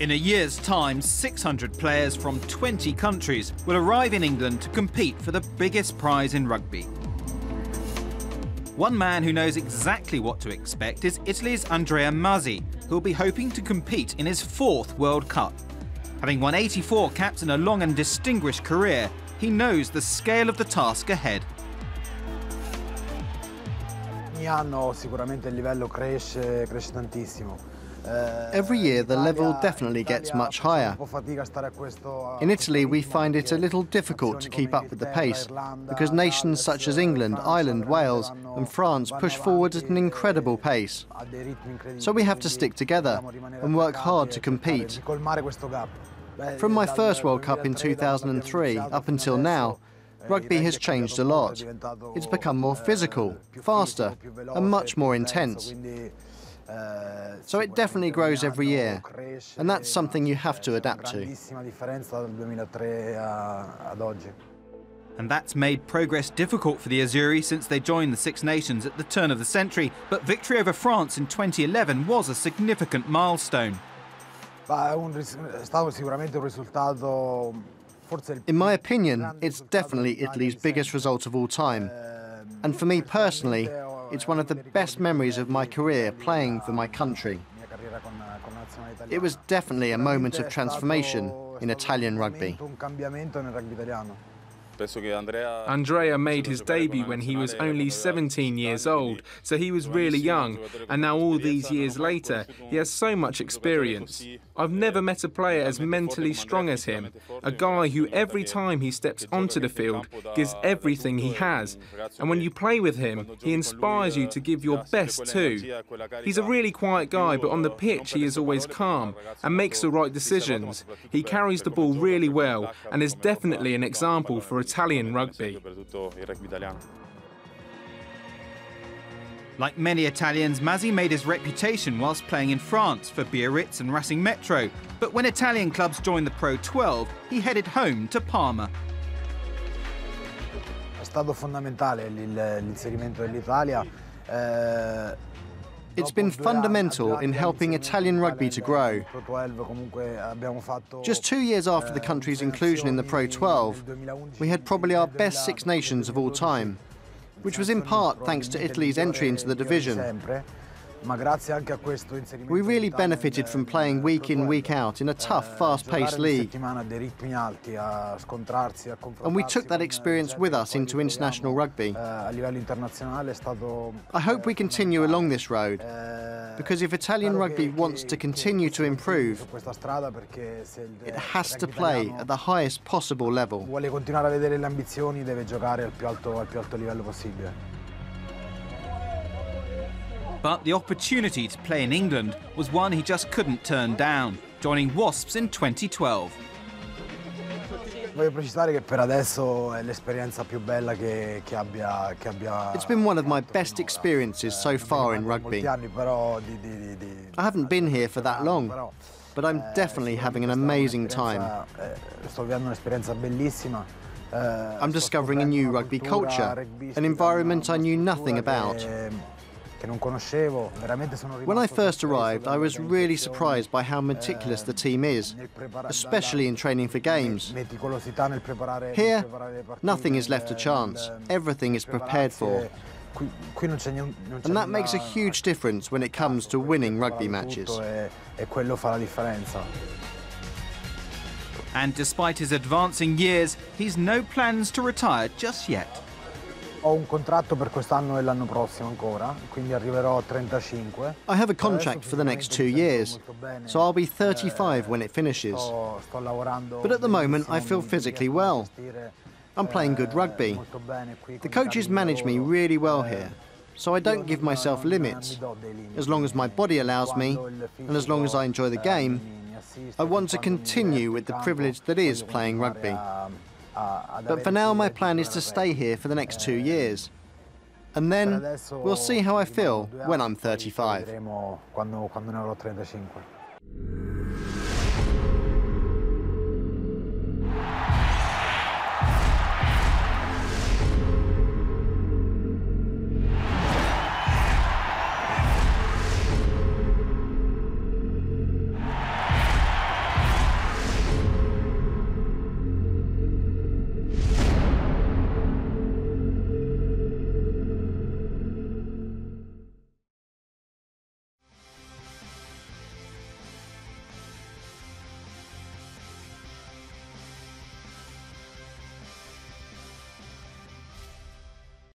In a year's time, 600 players from 20 countries will arrive in England to compete for the biggest prize in rugby. One man who knows exactly what to expect is Italy's Andrea Masi, who will be hoping to compete in his 4th World Cup. Having won 84 caps in a long and distinguished career, he knows the scale of the task ahead. Ogni anno sicuramente il livello cresce tantissimo. Every year the level definitely gets much higher. In Italy we find it a little difficult to keep up with the pace because nations such as England, Ireland, Wales and France push forward at an incredible pace. So we have to stick together and work hard to compete. From my first World Cup in 2003 up until now, rugby has changed a lot. It's become more physical, faster and much more intense. So it definitely grows every year, and that's something you have to adapt to. And that's made progress difficult for the Azzurri since they joined the Six Nations at the turn of the century, but victory over France in 2011 was a significant milestone. In my opinion, it's definitely Italy's biggest result of all time. And for me personally, it's one of the best memories of my career playing for my country. It was definitely a moment of transformation in Italian rugby. Andrea made his debut when he was only 17 years old, so he was really young, and now all these years later, he has so much experience. I've never met a player as mentally strong as him, a guy who every time he steps onto the field gives everything he has, and when you play with him, he inspires you to give your best too. He's a really quiet guy, but on the pitch he is always calm and makes the right decisions. He carries the ball really well and is definitely an example for Italian rugby. Like many Italians, Masi made his reputation whilst playing in France for Biarritz and Racing Metro. But when Italian clubs joined the Pro 12, he headed home to Parma. È stato fondamentale l'inserimento dell'Italia. It's been fundamental in helping Italian rugby to grow. Just 2 years after the country's inclusion in the Pro 12, we had probably our best Six Nations of all time, which was in part thanks to Italy's entry into the division. We really benefited from playing week in, week out in a tough, fast-paced league. And we took that experience with us into international rugby. I hope we continue along this road, because if Italian rugby wants to continue to improve, it has to play at the highest possible level. But the opportunity to play in England was one he just couldn't turn down, joining Wasps in 2012. It's been one of my best experiences so far in rugby. I haven't been here for that long, but I'm definitely having an amazing time. I'm discovering a new rugby culture, an environment I knew nothing about. When I first arrived, I was really surprised by how meticulous the team is, especially in training for games. Here, nothing is left to chance. Everything is prepared for. And that makes a huge difference when it comes to winning rugby matches. And despite his advancing years, he's no plans to retire just yet. Ho un contratto per quest'anno e l'anno prossimo ancora, quindi arriverò a 35. I have a contract for the next 2 years, so I'll be 35 when it finishes. But at the moment I feel physically well. I'm playing good rugby. The coaches manage me really well here, so I don't give myself limits. As long as my body allows me, and as long as I enjoy the game, I want to continue with the privilege that is playing rugby. But for now, my plan is to stay here for the next 2 years. And then we'll see how I feel when I'm 35.